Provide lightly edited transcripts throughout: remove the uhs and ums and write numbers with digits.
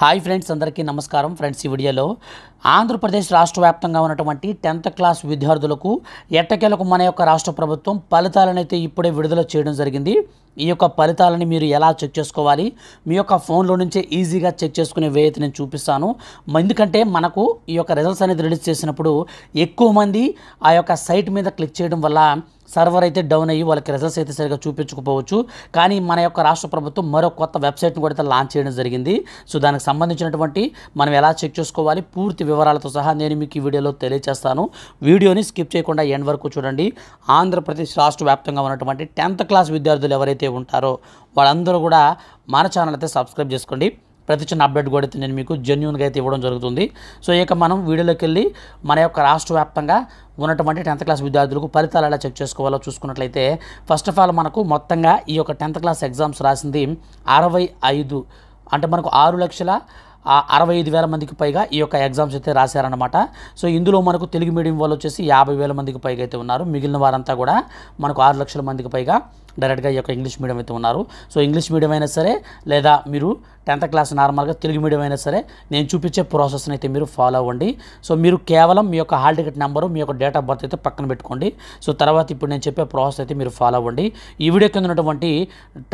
Hi friends, అందరికీ నమస్కారం. Friends, ఈ వీడియోలో ఆంధ్రప్రదేశ్ రాష్ట్ర వ్యాప్తంగా ఉన్నటువంటి 10th క్లాస్ విద్యార్థులకు ఎట్టకేలకు మన యొక్క రాష్ట్ర ప్రభుత్వం ఫలితాలను అయితే ఇప్పుడే విడుదల చేయడం జరిగింది. ఈ యొక్క ఫలితాలని మీరు ఎలా చెక్ చేసుకోవాలి, మీ యొక్క ఫోన్లో నుంచే ఈజీగా చెక్ చేసుకునే వే అయితే నేను చూపిస్తాను. ఎందుకంటే మనకు ఈ యొక్క రిజల్ట్స్ అనేది రిలీజ్ చేసినప్పుడు ఎక్కువ మంది ఆ యొక్క సైట్ మీద క్లిక్ చేయడం వల్ల సర్వర్ అయితే డౌన్ అయ్యి వాళ్ళకి రిజల్ట్స్ అయితే సరిగా చూపించకపోవచ్చు. కానీ మన యొక్క రాష్ట్ర ప్రభుత్వం మరో కొత్త వెబ్సైట్ని కూడా లాంచ్ చేయడం జరిగింది. సో దానికి సంబంధించినటువంటి మనం ఎలా చెక్ చేసుకోవాలి పూర్తి వివరాలతో సహా నేను మీకు ఈ వీడియోలో తెలియజేస్తాను. వీడియోని స్కిప్ చేయకుండా ఎండ్ వరకు చూడండి. ఆంధ్రప్రదేశ్ రాష్ట్ర వ్యాప్తంగా ఉన్నటువంటి 10th క్లాస్ విద్యార్థులు ఎవరైతే ఉంటారో వాళ్ళందరూ కూడా మన ఛానల్ అయితే సబ్స్క్రైబ్ చేసుకోండి. ప్రతి చిన్న అప్డేట్ కూడా అయితే నేను మీకు జెన్యూన్గా అయితే ఇవ్వడం జరుగుతుంది. సో ఇక మనం వీడియోలోకి వెళ్ళి మన యొక్క రాష్ట్ర వ్యాప్తంగా ఉన్నటువంటి 10th క్లాస్ విద్యార్థులకు ఫలితాలు ఎలా చెక్ చేసుకోవాలో చూసుకున్నట్లయితే ఫస్ట్ ఆఫ్ ఆల్ మనకు మొత్తంగా ఈ యొక్క 10th క్లాస్ ఎగ్జామ్స్ రాసింది 65 అంటే మనకు 6,65,000 మందికి పైగా ఈ యొక్క ఎగ్జామ్స్ అయితే రాశారనమాట. సో ఇందులో మనకు తెలుగు మీడియం వాళ్ళు వచ్చేసి 50,000 మందికి పైగా అయితే ఉన్నారు. మిగిలిన వారంతా కూడా మనకు 6 లక్షల మందికి పైగా డైరెక్ట్గా ఈ యొక్క ఇంగ్లీష్ మీడియం అయితే ఉన్నారు. సో ఇంగ్లీష్ మీడియం అయినా సరే లేదా మీరు 10th క్లాస్ నార్మల్గా తెలుగు మీడియం అయినా సరే నేను చూపించే ప్రాసెస్ని అయితే మీరు ఫాలో అవ్వండి. సో మీరు కేవలం మీ యొక్క హాల్ టికెట్ నెంబరు, మీ యొక్క డేట్ ఆఫ్ బర్త్ అయితే పక్కన పెట్టుకోండి. సో తర్వాత ఇప్పుడు నేను చెప్పే ప్రాసెస్ అయితే మీరు ఫాలో అవ్వండి. ఈ వీడియో కింద ఉన్నటువంటి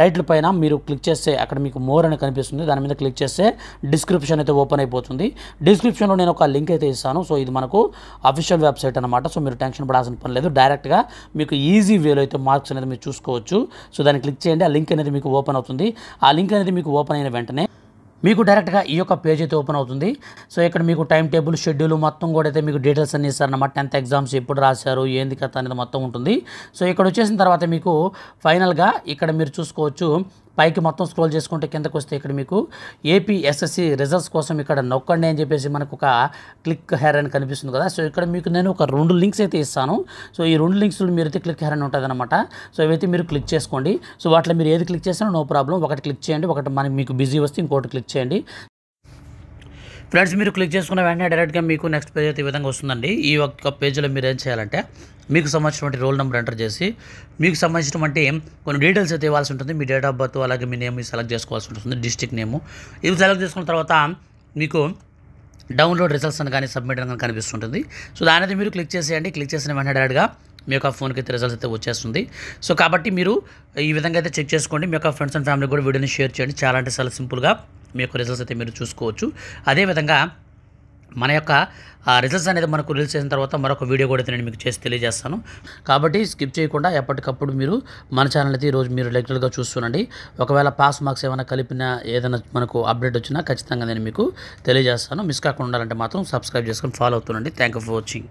టైటిల్ పైన మీరు క్లిక్ చేస్తే అక్కడ మీకు మోర్ అని కనిపిస్తుంది. దాని మీద క్లిక్ చేస్తే డిస్క్రిప్షన్ అయితే ఓపెన్ అయిపోతుంది. డిస్క్రిప్షన్లో నేను ఒక లింక్ అయితే ఇస్తాను. సో ఇది మనకు అఫీషియల్ వెబ్సైట్ అనమాట. సో మీరు టెన్షన్ పడాల్సిన పని లేదు. డైరెక్ట్గా మీకు ఈజీ వేలో అయితే మార్క్స్ అనేది మీరు చూసుకోవచ్చు. సో దాన్ని క్లిక్ చేయండి. ఆ లింక్ అనేది మీకు ఓపెన్ అవుతుంది. ఆ లింక్ అనేది మీకు ఓపెన్ అయిన వెంటనే మీకు డైరెక్ట్గా ఈ యొక్క పేజ్ అయితే ఓపెన్ అవుతుంది. సో ఇక్కడ మీకు టైం టేబుల్, షెడ్యూల్ మొత్తం కూడా అయితే మీకు డీటెయిల్స్ అన్ని ఇస్తారన్నమాట. 10th ఎగ్జామ్స్ ఎప్పుడు రాశారు, ఏంది కథ అనేది మొత్తం ఉంటుంది. సో ఇక్కడ వచ్చేసిన తర్వాత మీకు ఫైనల్గా ఇక్కడ మీరు చూసుకోవచ్చు. పైకి మొత్తం స్క్రోల్ చేసుకుంటే కిందకు వస్తే ఇక్కడ మీకు ఏపీఎస్ఎస్సి రిజల్ట్స్ కోసం ఇక్కడ నొక్కండి అని చెప్పేసి మనకు ఒక క్లిక్ హెయిర్ అని కనిపిస్తుంది కదా. సో ఇక్కడ మీకు నేను ఒక 2 లింక్స్ అయితే ఇస్తాను. సో ఈ 2 లింక్స్లో మీరు అయితే క్లిక్ హెయిర్ అని ఉంటుంది అనమాట. సో ఇవైతే మీరు క్లిక్ చేసుకోండి. సో వాటిలో మీరు ఏది క్లిక్ చేసినా నో ప్రాబ్లం. ఒకటి క్లిక్ చేయండి, ఒకటి మనకి మీకు బిజీ వస్తే ఇంకోటి క్లిక్ చేయండి. ఫ్రెండ్స్, మీరు క్లిక్ చేసుకున్న వెంటనే డైరెక్ట్గా మీకు నెక్స్ట్ పేజ్ అయితే ఈ విధంగా వస్తుందండి. ఈ ఒక్క పేజ్లో మీరు ఏం చేయాలంటే మీకు సంబంధించినటువంటి రోల్ నెంబర్ ఎంటర్ చేసి మీకు సంబంధించినటువంటి కొన్ని డీటెయిల్స్ అయితే ఇవ్వాల్సి ఉంటుంది. మీ డేట్ ఆఫ్ బర్త్ అలాగే మీ నేమ్ సెలెక్ట్ చేసుకోవాల్సి ఉంటుంది, డిస్ట్రిక్ట్ నేము. ఇవి సెలెక్ట్ చేసుకున్న తర్వాత మీకు డౌన్లోడ్ రిజల్ట్స్ అని కానీ సబ్మిట్ అని కానీ కనిపిస్తుంటుంది. సో దాని అయితే మీరు క్లిక్ చేసేయండి. క్లిక్ చేసిన వెంటనే డైరెక్ట్గా మీ యొక్క ఫోన్కి అయితే రిజల్ట్స్ అయితే వచ్చేస్తుంది. సో కాబట్టి మీరు ఈ విధంగా అయితే చెక్ చేసుకోండి. మీ యొక్క ఫ్రెండ్స్ అండ్ ఫ్యామిలీ కూడా వీడియోని షేర్ చేయండి. చాలా అంటే చాలా సింపుల్గా మీ యొక్క రిజల్ట్స్ అయితే మీరు చూసుకోవచ్చు. అదేవిధంగా మన యొక్క రిజల్ట్స్ అనేది మనకు రిలీజ్ చేసిన తర్వాత మరొక వీడియో కూడా అయితే నేను మీకు చేసి తెలియజేస్తాను. కాబట్టి స్కిప్ చేయకుండా ఎప్పటికప్పుడు మీరు మన ఛానల్ అయితే ఈరోజు మీరు రెగ్యులర్గా చూస్తుండండి. ఒకవేళ పాస్ మార్క్స్ ఏమైనా కలిపినా ఏదైనా మనకు అప్డేట్ వచ్చినా ఖచ్చితంగా నేను మీకు తెలియజేస్తాను. మిస్ కాకుండా ఉండాలంటే మాత్రం సబ్స్క్రైబ్ చేసుకొని ఫాలో అవుతుండండి. Thank you for watching.